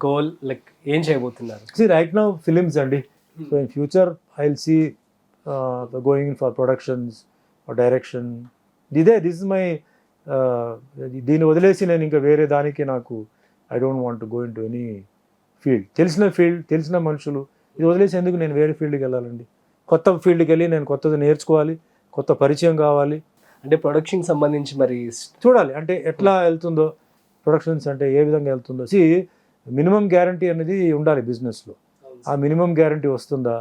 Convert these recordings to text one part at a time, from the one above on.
Goal like ఏం చేయబోతున్నారు? See, right now films అండి. So in future I'll see going in for productions or direction. This is my దీన్ని వదిలేసి నేను ఇంకా వేరే దానికి నాకు I don't want to go in to any field. తెలిసిన మనుషులు ఇది వదిలేసి ఎందుకు నేను వేరే ఫీల్డ్కి వెళ్ళాలండి? కొత్త ఫీల్డ్కి వెళ్ళి నేను కొత్తది నేర్చుకోవాలి, కొత్త పరిచయం కావాలి. అంటే ప్రొడక్షన్కి సంబంధించి మరి చూడాలి అంటే ఎట్లా వెళ్తుందో, ప్రొడక్షన్స్ అంటే ఏ విధంగా వెళ్తుందో. మినిమం గ్యారంటీ అనేది ఉండాలి బిజినెస్లో. ఆ మినిమం గ్యారంటీ వస్తుందా,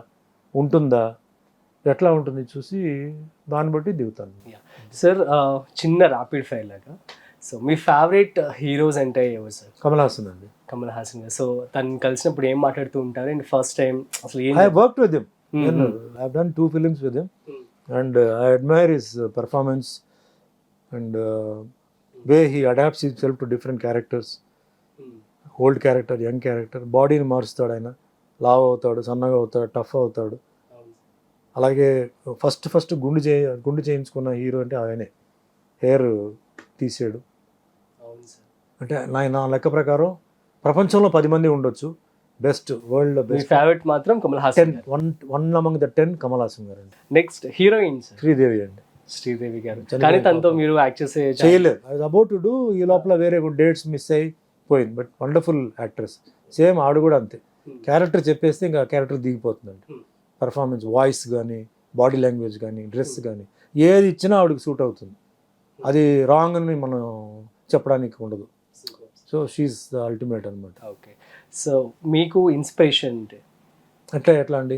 ఉంటుందా, ఎట్లా ఉంటుంది చూసి దాన్ని బట్టి దిగుతాను. సార్ చిన్న ర్యాపిడ్ ఫైర్ లాగా, సో మీ ఫేవరెట్ హీరోస్ అంటే ఎవరు సార్? కమల్ హాసన్ అండి. కమల్ హాసన్ గారు. సో తను కలిసినప్పుడు ఏం మాట్లాడుతూ ఉంటారు? అండ్ ఫస్ట్ టైం అసలు ఏం I have worked with him. I have done 2 films with him, and I admire his performance and way he adapts himself to different characters. Old character, young character, బాడీని మారుస్తాడు ఆయన. లావ్ అవుతాడు, సన్నగా అవుతాడు, tough అవుతాడు. అలాగే ఫస్ట్ గుండు చేయించుకున్న హీరో అంటే ఆయనే. హెయిర్ తీసాడు అంటే నా లెక్క ప్రకారం ప్రపంచంలో 10 మంది ఉండొచ్చు, బెస్ట్ వరల్డ్ బెస్ట్. ఫేవరెట్ మాత్రం కమల్ హాసన్. 1 among the 10 కమల్ హాసన్ గారు అండి. నెక్స్ట్ హీరోయిన్ శ్రీదేవి అండి. శ్రీదేవి గారు. కానీ తనతో మీరు యాక్ట్ చేయలేదు. I was about to do. ఈ లోపల వేరే డేట్స్ మిస్ అయిపోయింది. But wonderful actress. సేమ్ ఆవిడ కూడా అంతే. క్యారెక్టర్ చెప్పేస్తే ఇంకా క్యారెక్టర్ దిగిపోతుందండి. పర్ఫార్మెన్స్, వాయిస్ కానీ, బాడీ లాంగ్వేజ్ కానీ, డ్రెస్ కానీ ఏది ఇచ్చినా ఆవిడకి సూట్ అవుతుంది. అది రాంగ్ అని మనం చెప్పడానికి ఉండదు. సో షీఈస్ ద అల్టిమేట్ అనమాట. ఓకే. సో మీకు ఇన్స్పిరేషన్ ఎట్లా అండి?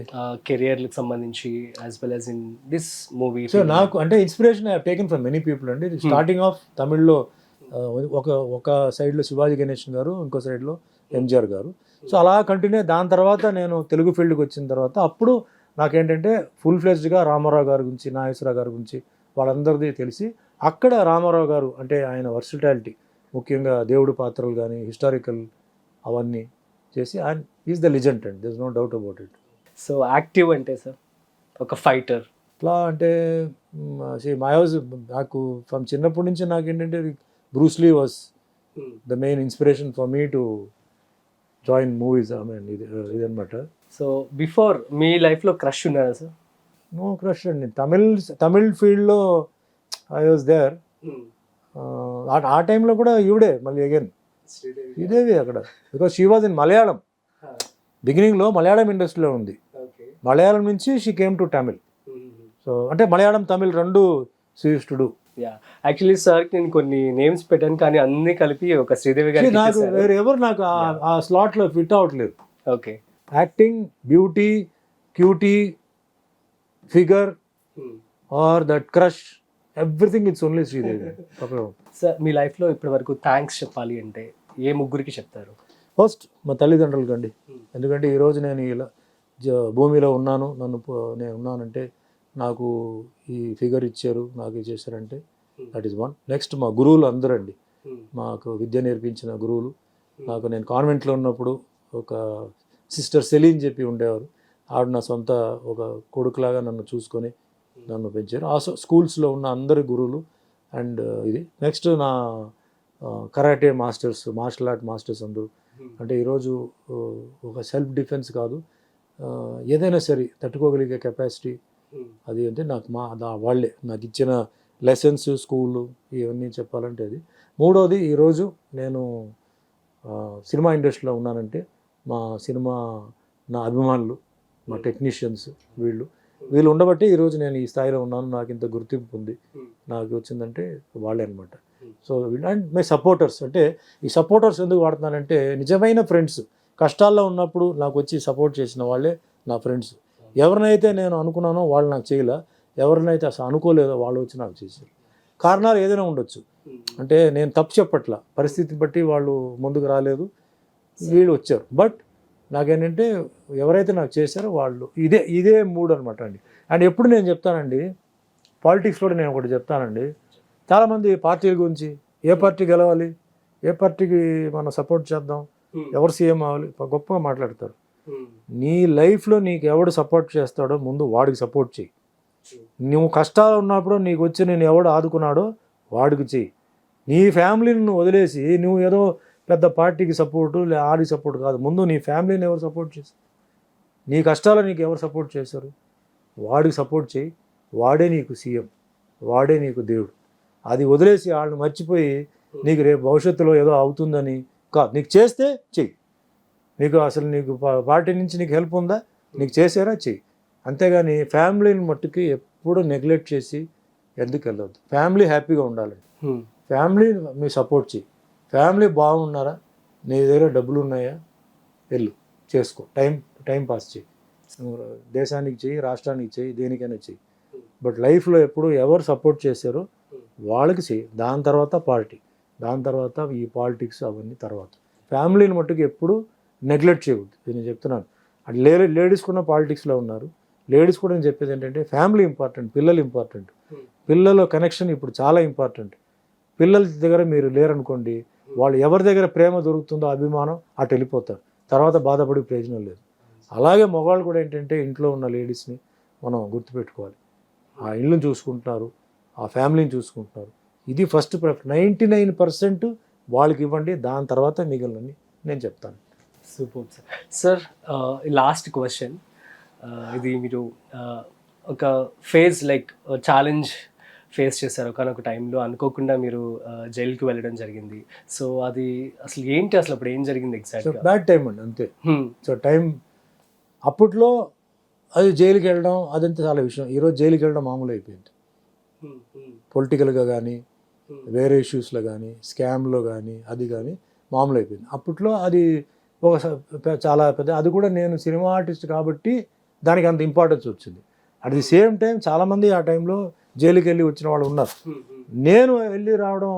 కెరియర్కి సంబంధించి as well as in this movie. So నాకు అంటే inspiration I have taken from many people అండి. స్టార్టింగ్ ఆఫ్ తమిళ్లో ఒక సైడ్లో శివాజీ గణేషన్ గారు, ఇంకో సైడ్లో ఎంజిఆర్ గారు. సో అలా కంటిన్యూ. దాని తర్వాత నేను తెలుగు ఫీల్డ్కి వచ్చిన తర్వాత అప్పుడు నాకేంటంటే ఫుల్ ఫ్లెజ్డ్గా రామారావు గారి గురించి, నాగేశ్వరరావు గారి గురించి వాళ్ళందరిది తెలిసి అక్కడ రామారావు గారు అంటే ఆయన వర్సిటాలిటీ, ముఖ్యంగా దేవుడి పాత్రలు కానీ, హిస్టారికల్ అవన్నీ చేసి ఆయన is the legend and there is no doubt about it. So active అంటే సార్ ఒక ఫైటర్ ఎట్లా అంటే నాకు ఫ్రమ్ చిన్నప్పటి నుంచి నాకేంటంటే Bruce Lee was the main inspiration for me to join movies. I mean ఇదనమాట. సో బిఫోర్ మీ లైఫ్లో క్రష్ ఉన్నారా సార్? నో క్రష్ అండి. తమిళ్ ఫీల్డ్లో ఐ వాజ్ దేర్. ఆ టైంలో కూడా ఈవిడే మళ్ళీ అగైన్ శ్రీదేవి అక్కడ. Because she was in Malayalam. బిగినింగ్లో మలయాళం ఇండస్ట్రీలో ఉంది. మలయాళం నుంచి she came to Tamil. So అంటే మలయాళం, తమిళ్ రెండు she used to do. Actually sir నేను కొన్ని నేమ్స్ పెట్టాను, కానీ అన్ని కలిపి ఒక శ్రీదేవి గారు. నాకు ఎవరు నాకు ఆ స్లాట్లో ఫిట్ అవ్వట్లేదు. Okay. Acting, beauty, cutie, figure or that crush, everything it's only Sridevi. Sir మీ లైఫ్లో ఇప్పటి వరకు థ్యాంక్స్ చెప్పాలి అంటే ఏ ముగ్గురికి చెప్తారు? ఫస్ట్ మా తల్లిదండ్రులకి అండి. ఎందుకంటే ఈరోజు నేను ఇలా భూమిలో ఉన్నాను, నేను ఉన్నానంటే నాకు ఈ ఫిగర్ ఇచ్చారు, నాకు ఇది చేశారంటే దట్ ఈస్ వన్. నెక్స్ట్ మా గురువులు అందరండి. మాకు విద్య నేర్పించిన గురువులు. నేను కాన్వెంట్లో ఉన్నప్పుడు ఒక సిస్టర్ సెలీన్ చెప్పి ఉండేవారు. ఆవిడ నా సొంత ఒక కొడుకులాగా నన్ను చూసుకొని నన్ను పెంచారు. ఆ స్కూల్స్లో ఉన్న అందరి గురువులు. అండ్ ఇది నెక్స్ట్ నా karate masters, martial art masters అందరూ. అంటే ఈరోజు ఒక సెల్ఫ్ డిఫెన్స్ కాదు, ఏదైనా సరే తట్టుకోగలిగే కెపాసిటీ అది అంటే నాకు వాళ్ళే నాకు ఇచ్చిన లెసన్స్, స్కూలు ఇవన్నీ చెప్పాలంటే అది. మూడోది ఈరోజు నేను సినిమా ఇండస్ట్రీలో ఉన్నానంటే మా సినిమా నా అభిమానులు, మా టెక్నీషియన్స్ వీళ్ళు ఉండబట్టి ఈరోజు నేను ఈ స్థాయిలో ఉన్నాను, నాకు ఇంత గుర్తింపు ఉంది, నాకు వచ్చిందంటే వాళ్ళే అనమాట. So and my supporters. అంటే ఈ సపోర్టర్స్ ఎందుకు వాడుతున్నానంటే నిజమైన ఫ్రెండ్స్. కష్టాల్లో ఉన్నప్పుడు నాకు వచ్చి సపోర్ట్ చేసిన వాళ్ళే నా ఫ్రెండ్స్. ఎవరినైతే నేను అనుకున్నానో వాళ్ళు నాకు చేయలే, ఎవరినైతే అసలు అనుకోలేదో వాళ్ళు వచ్చి నాకు చేశారు. కారణాలు ఏదైనా ఉండొచ్చు. అంటే నేను తప్పు చెప్పట్లా, పరిస్థితి బట్టి వాళ్ళు ముందుకు రాలేదు, వీళ్ళు వచ్చారు. బట్ నాకేంటంటే ఎవరైతే నాకు చేశారో వాళ్ళు ఇదే మూడు అనమాట అండి. అండ్ ఎప్పుడు నేను చెప్తానండి, పాలిటిక్స్లో నేను ఒకటి చెప్తానండి. చాలామంది పార్టీల గురించి, ఏ పార్టీ గెలవాలి, ఏ పార్టీకి మనం సపోర్ట్ చేద్దాం, ఎవరు సీఎం అవ్వాలి, గొప్పగా మాట్లాడతారు. నీ లైఫ్లో నీకు ఎవడు సపోర్ట్ చేస్తాడో ముందు వాడికి సపోర్ట్ చెయ్యి. నువ్వు కష్టాలు ఉన్నప్పుడు నీకు వచ్చి నేను ఎవడు ఆదుకున్నాడో వాడికి చెయ్యి. నీ ఫ్యామిలీని నువ్వు వదిలేసి నువ్వు ఏదో పెద్ద పార్టీకి సపోర్టు ఆడికి సపోర్ట్ కాదు. ముందు నీ ఫ్యామిలీని ఎవరు సపోర్ట్ చేశారు, నీ కష్టాలు నీకు ఎవరు సపోర్ట్ చేశారు, వాడికి సపోర్ట్ చేయి. వాడే నీకు సీఎం, వాడే నీకు దేవుడు. అది వదిలేసి వాళ్ళని మర్చిపోయి నీకు రేపు భవిష్యత్తులో ఏదో అవుతుందని కాదు, నీకు చేస్తే చెయ్యి. నీకు అసలు నీకు పార్టీ నుంచి నీకు హెల్ప్ ఉందా, నీకు చేసారా చెయ్యి. అంతేగాని ఫ్యామిలీని మట్టుకి ఎప్పుడు నెగ్లెక్ట్ చేసి ఎందుకు వెళ్ళొద్దు. ఫ్యామిలీ హ్యాపీగా ఉండాలి, ఫ్యామిలీ మీ సపోర్ట్ చేయి. ఫ్యామిలీ బాగున్నారా, నీ దగ్గర డబ్బులు ఉన్నాయా, వెళ్ళు చేసుకో, టైం పాస్ చేయి. దేశానికి చెయ్యి, రాష్ట్రానికి చెయ్యి, దేనికైనా చెయ్యి. బట్ లైఫ్లో ఎప్పుడు ఎవరు సపోర్ట్ చేశారో వాళ్ళకి చెయ్యి. దాని తర్వాత పార్టీ, దాని తర్వాత ఈ పాలిటిక్స్ అవన్నీ తర్వాత. ఫ్యామిలీని మట్టుకు ఎప్పుడు నెగ్లెక్ట్ చేయవద్దు. నేను చెప్తున్నాను. అది లేడీస్ కూడా పాలిటిక్స్లో ఉన్నారు. లేడీస్ కూడా నేను చెప్పేది ఏంటంటే ఫ్యామిలీ ఇంపార్టెంట్, పిల్లలు ఇంపార్టెంట్. పిల్లల కనెక్షన్ ఇప్పుడు చాలా ఇంపార్టెంట్. పిల్లల దగ్గర మీరు లేరనుకోండి, వాళ్ళు ఎవరి దగ్గర ప్రేమ దొరుకుతుందో అభిమానం అటు వెళ్ళిపోతారు. తర్వాత బాధపడి ప్రయోజనం లేదు. అలాగే మగవాళ్ళు కూడా ఏంటంటే ఇంట్లో ఉన్న లేడీస్ని మనం గుర్తుపెట్టుకోవాలి. ఆ ఇళ్ళని చూసుకుంటున్నారు, ఆ ఫ్యామిలీని చూసుకుంటున్నారు. ఇది ఫస్ట్ 99% వాళ్ళకి ఇవ్వండి. దాని తర్వాత మిగిలినని నేను చెప్తాను. Super sir. Sir last question, ఇది మీరు ఒక ఫేజ్ లైక్ ఛాలెంజ్ ఫేస్ చేశారు ఒకనొక టైంలో, అనుకోకుండా మీరు జైలుకి వెళ్ళడం జరిగింది. సో అది అసలు ఏంటి, అసలు అప్పుడు ఏం జరిగింది ఎగ్జాక్ట్గా? బ్యాడ్ టైం అండి, అంతే. సో టైం అప్పట్లో అది జైలుకి వెళ్ళడం అదంతా చాలా విషయం. ఈరోజు జైలుకి వెళ్ళడం మామూలు అయిపోయింది. పొలిటికల్గా కానీ వేరే ఇష్యూస్లో కానీ స్కామ్లో కానీ అది కానీ మామూలు అయిపోయింది. అప్పట్లో అది ఒక చాలా పెద్ద, అది కూడా నేను సినిమా ఆర్టిస్ట్ కాబట్టి దానికి అంత ఇంపార్టెన్స్ వచ్చింది. అట్ ది సేమ్ టైం చాలామంది ఆ టైంలో జైలుకి వెళ్ళి వచ్చిన వాళ్ళు ఉన్నారు. నేను వెళ్ళి రావడం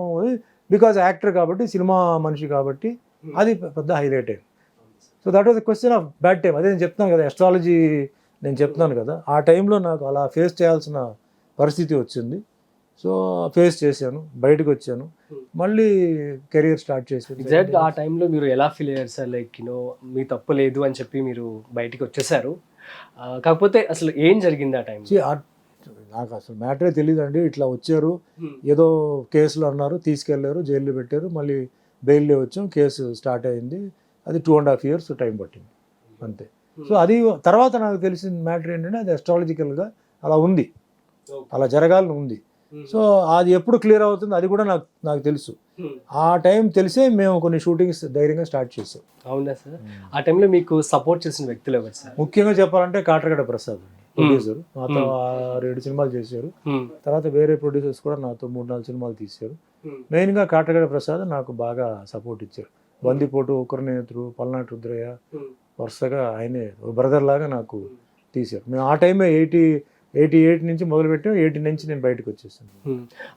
బికాజ్ యాక్టర్ కాబట్టి, సినిమా మనిషి కాబట్టి అది పెద్ద హైలైట్ అయింది. So that was the question of bad time. అదే నేను చెప్తున్నాను కదా, ఎస్ట్రాలజీ నేను చెప్తున్నాను కదా, ఆ టైంలో నాకు అలా ఫేస్ చేయాల్సిన పరిస్థితి వచ్చింది. సో ఫేస్ చేశాను, బయటకు వచ్చాను, మళ్ళీ కెరియర్ స్టార్ట్ చేశాను. ఎగ్జాక్ట్గా ఆ టైంలో మీరు ఎలా ఫీల్ అయ్యారు సార్? లైక్ మీ తప్పు లేదు అని చెప్పి మీరు బయటికి వచ్చేసారు. కాకపోతే అసలు ఏం జరిగింది ఆ టైం? నాకు అసలు మ్యాటరే తెలియదండి. ఇట్లా వచ్చారు, ఏదో కేసులు అన్నారు, తీసుకెళ్లారు, జైల్లో పెట్టారు, మళ్ళీ బెయిల్లో వచ్చాం, కేసు స్టార్ట్ అయింది. అది 2.5 years టైం పట్టింది అంతే. సో అది తర్వాత నాకు తెలిసిన మ్యాటర్ ఏంటంటే అది అస్ట్రాలజికల్గా అలా ఉంది, అలా జరగాలని ఉంది. సో అది ఎప్పుడు క్లియర్ అవుతుంది అది కూడా నాకు తెలుసు. ఆ టైం తెలిసే మేము కొన్ని షూటింగ్స్ ధైర్యంగా స్టార్ట్ చేసాం. అవునా సార్? ఆ టైంలో మీకు సపోర్ట్ చేసిన వ్యక్తులు ఎవరు సార్? ముఖ్యంగా చెప్పాలంటే కాట్రగడ్డ ప్రసాద్ ప్రొడ్యూసర్, నాతో 6-7 సినిమాలు చేశారు. తర్వాత వేరే ప్రొడ్యూసర్స్ కూడా నాతో 3-4 సినిమాలు తీశారు. మెయిన్గా కాట్రగడ్డ ప్రసాద్ నాకు బాగా సపోర్ట్ ఇచ్చారు. బందిపోటు, ఒకరినేతురు, పల్నాటి రుద్రయ్య, వరుసగా ఆయనే బ్రదర్ లాగా నాకు తీశారు. మేము ఆ టైమే 88 నుంచి మొదలుపెట్టాం, 80 నుంచి నేను బయటకు వచ్చేసాను.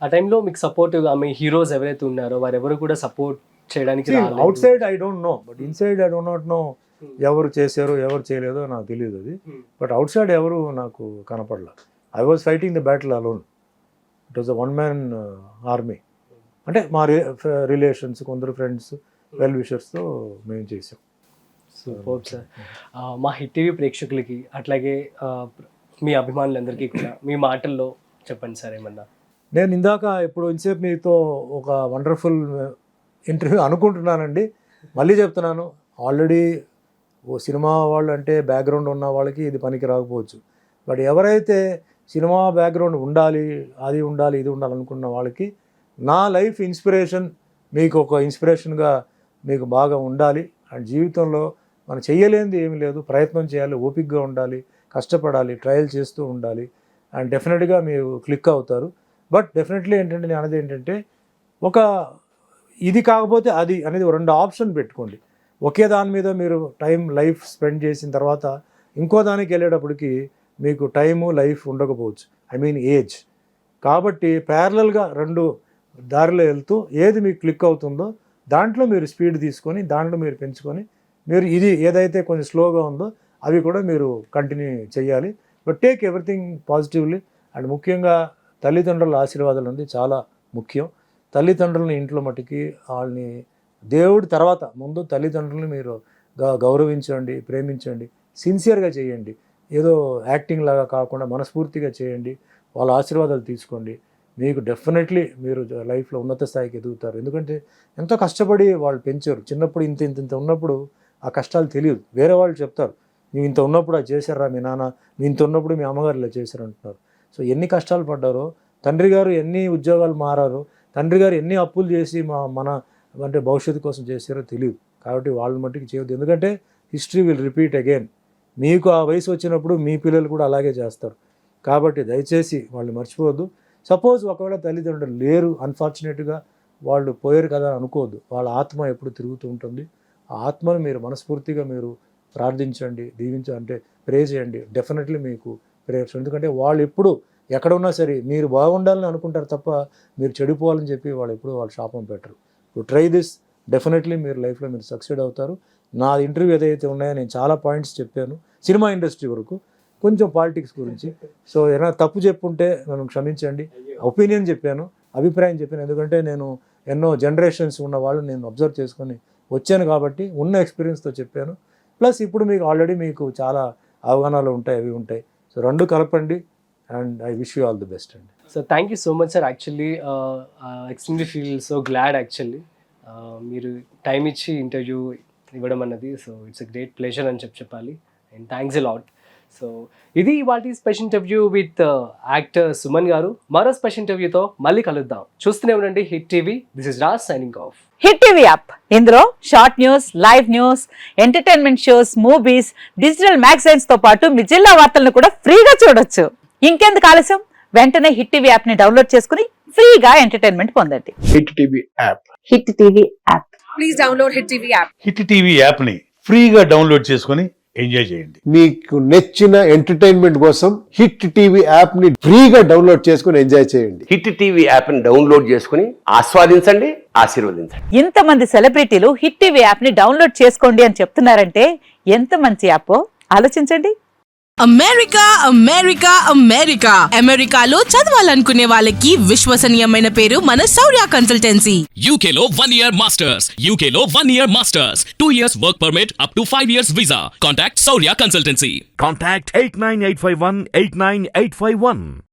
ఆ టైంలో మీకు సపోర్టివ్గా మీ హీరోస్ ఎవరైతే ఉన్నారో వారెవరు కూడా సపోర్ట్ చేయడానికి outside I don't know, but inside I don't not know ఎవరు చేశారో ఎవరు చేయలేదో నాకు తెలియదు అది. బట్ అవుట్ సైడ్ ఎవరు నాకు కనపడలా. I was fighting the battle alone. It was a 1-man army. అంటే మా రిలేషన్స్, కొందరు ఫ్రెండ్స్, వెల్ విషర్స్తో మేము చేసాం. Super sir. మా హిట్ టీవీ ప్రేక్షకులకి అట్లాగే మీ అభిమానులందరికీ కూడా మీ మాటల్లో చెప్పండి సార్ ఏమన్నా. నేను ఇందాక ఇప్పుడు ఇంతసేపు మీతో ఒక వండర్ఫుల్ ఇంటర్వ్యూ అనుకుంటున్నానండి. మళ్ళీ చెప్తున్నాను, ఆల్రెడీ ఓ సినిమా వాళ్ళు అంటే బ్యాక్గ్రౌండ్ ఉన్న వాళ్ళకి ఇది పనికి రాకపోవచ్చు. బట్ ఎవరైతే సినిమా బ్యాక్గ్రౌండ్ ఉండాలి, అది ఉండాలి, ఇది ఉండాలి అనుకున్న వాళ్ళకి నా లైఫ్ ఇన్స్పిరేషన్, మీకు ఒక ఇన్స్పిరేషన్గా మీకు బాగా ఉండాలి. అండ్ జీవితంలో మనం చెయ్యలేనిది ఏమీ లేదు, ప్రయత్నం చేయాలి, ఓపికగా ఉండాలి, కష్టపడాలి, ట్రయల్ చేస్తూ ఉండాలి. అండ్ డెఫినెట్గా మీరు క్లిక్ అవుతారు. బట్ డెఫినెట్లీ ఏంటంటే నేను అనేది ఏంటంటే, ఒక ఇది కాకపోతే అది అనేది 2 ఆప్షన్ పెట్టుకోండి. ఒకే దాని మీద మీరు లైఫ్ స్పెండ్ చేసిన తర్వాత ఇంకో దానికి వెళ్ళేటప్పటికి మీకు టైము లైఫ్ ఉండకపోవచ్చు, ఐ మీన్ ఏజ్. కాబట్టి ప్యారలల్గా 2 దారిలో వెళ్తూ ఏది మీకు క్లిక్ అవుతుందో దాంట్లో మీరు స్పీడ్ తీసుకొని దాంట్లో మీరు పెంచుకొని మీరు ఇది ఏదైతే కొంచెం స్లోగా ఉందో అవి కూడా మీరు కంటిన్యూ చేయాలి. But take everything positively. And ముఖ్యంగా తల్లిదండ్రుల ఆశీర్వాదాలు అనేది చాలా ముఖ్యం. తల్లిదండ్రులని ఇంట్లో మట్టుకి వాళ్ళని దేవుడి తర్వాత ముందు తల్లిదండ్రులని మీరు గౌరవించండి, ప్రేమించండి, సిన్సియర్గా చేయండి. ఏదో యాక్టింగ్ లాగా కాకుండా మనస్ఫూర్తిగా చేయండి, వాళ్ళ ఆశీర్వాదాలు తీసుకోండి. మీకు డెఫినెట్లీ మీరు లైఫ్లో ఉన్నత స్థాయికి ఎదుగుతారు. ఎందుకంటే ఎంతో కష్టపడి వాళ్ళు పెంచారు. చిన్నప్పుడు ఇంత ఉన్నప్పుడు ఆ కష్టాలు తెలియదు. వేరే వాళ్ళు చెప్తారు, నువ్వు ఇంత ఉన్నప్పుడు అది చేశారా మీ నాన్న, నువ్వు ఇంత ఉన్నప్పుడు మీ అమ్మగారు ఇలా చేశారు అంటున్నారు. సో ఎన్ని కష్టాలు పడ్డారో, తండ్రి గారు ఎన్ని ఉద్యోగాలు మారారో, తండ్రి గారు ఎన్ని అప్పులు చేసి మన అంటే భవిష్యత్తు కోసం చేశారో తెలియదు. కాబట్టి వాళ్ళ మట్టుకు చేయవద్దు. ఎందుకంటే హిస్టరీ విల్ రిపీట్ అగైన్. మీకు ఆ వయసు వచ్చినప్పుడు మీ పిల్లలు కూడా అలాగే చేస్తారు. కాబట్టి దయచేసి వాళ్ళు మర్చిపోవద్దు. సపోజ్ ఒకవేళ తల్లిదండ్రులు లేరు, అన్ఫార్చునేట్గా వాళ్ళు పోయారు కదా అని అనుకోవద్దు. వాళ్ళ ఆత్మ ఎప్పుడు తిరుగుతూ ఉంటుంది. ఆ ఆత్మను మీరు మనస్ఫూర్తిగా మీరు ప్రార్థించండి, అంటే ప్రే చేయండి. డెఫినెట్లీ మీకు ప్రేయర్స్. ఎందుకంటే వాళ్ళు ఎప్పుడు ఎక్కడ ఉన్నా సరే మీరు బాగుండాలని అనుకుంటారు తప్ప మీరు చెడిపోవాలని చెప్పి వాళ్ళు ఎప్పుడు వాళ్ళు శాపం పెట్టరు. టు ట్రై దిస్, డెఫినెట్లీ మీరు లైఫ్లో మీరు సక్సెడ్ అవుతారు. నా ఇంటర్వ్యూ ఏదైతే ఉన్నాయో నేను చాలా పాయింట్స్ చెప్పాను సినిమా ఇండస్ట్రీ వరకు, కొంచెం పాలిటిక్స్ గురించి. సో ఏమైనా తప్పు చెప్పుంటే నన్ను క్షమించండి. ఒపీనియన్ చెప్పాను, అభిప్రాయం చెప్పాను. ఎందుకంటే నేను ఎన్నో జనరేషన్స్ ఉన్న వాళ్ళు నేను అబ్జర్వ్ చేసుకొని వచ్చాను కాబట్టి ఉన్న ఎక్స్పీరియన్స్తో చెప్పాను. ప్లస్ ఇప్పుడు మీకు ఆల్రెడీ మీకు చాలా అవగాహనలు ఉంటాయి, అవి ఉంటాయి. సో రెండు కలపండి. And I wish you all the best అండి. So thank you so much sir. Actually extremely feel so glad actually మీరు టైం ఇచ్చి ఇంటర్వ్యూ ఇవ్వడం అన్నది. So it's a great pleasure అని చెప్పాలి. And thanks a lot. So ఇది ఇవాళ special interview with actor Suman garu. మరో స్పెషల్ ఇంటర్వ్యూతో మళ్ళీ కలుద్దాం. చూస్తూనే ఉండండి hit TV. This is Raj signing off. Hit TV app, ఇందులో short news, live news, entertainment shows, movies, digital magazines తో పాటు మీ జిల్లా వార్తలను కూడా ఫ్రీగా చూడొచ్చు. ఇంకెందుకు ఆలస్యం, వెంటనే హిట్ టీవీ యాప్ ని డౌన్లోడ్ చేసుకుని ఫ్రీగా ఎంటర్టైన్మెంట్ పొందండి. Hit TV app. Hit TV app. Please download hit TV app. Hit TV యాప్ని ఫ్రీగా డౌన్లోడ్ చేసుకొని ఎంజాయ్ చేయండి. మీకు నచ్చిన ఎంటర్టైన్మెంట్ కోసం హిట్ టీవీ యాప్ ని ఫ్రీగా డౌన్లోడ్ చేసుకుని ఎంజాయ్ చేయండి. హిట్ టీవీ యాప్ ని డౌన్లోడ్ చేసుకుని ఆస్వాదించండి, ఆశీర్వదించండి. ఇంతమంది సెలబ్రిటీలు హిట్ టీవీ యాప్ ని డౌన్లోడ్ చేసుకోండి అని చెప్తున్నారంటే ఎంత మంచి యాప్ ఆలోచించండి. అమెరికా అమెరికా అమెరికా అమెరికాలో చదవాలనుకునే వాళ్ళకి విశ్వసనీయమైన పేరు మన శౌర్య కన్సల్టెన్సీ. UK లో 1 year masters. UK లో 1 year masters. 2 years work permit up to 5 years visa. Contact Saurya Consultancy. Contact 89851 89851.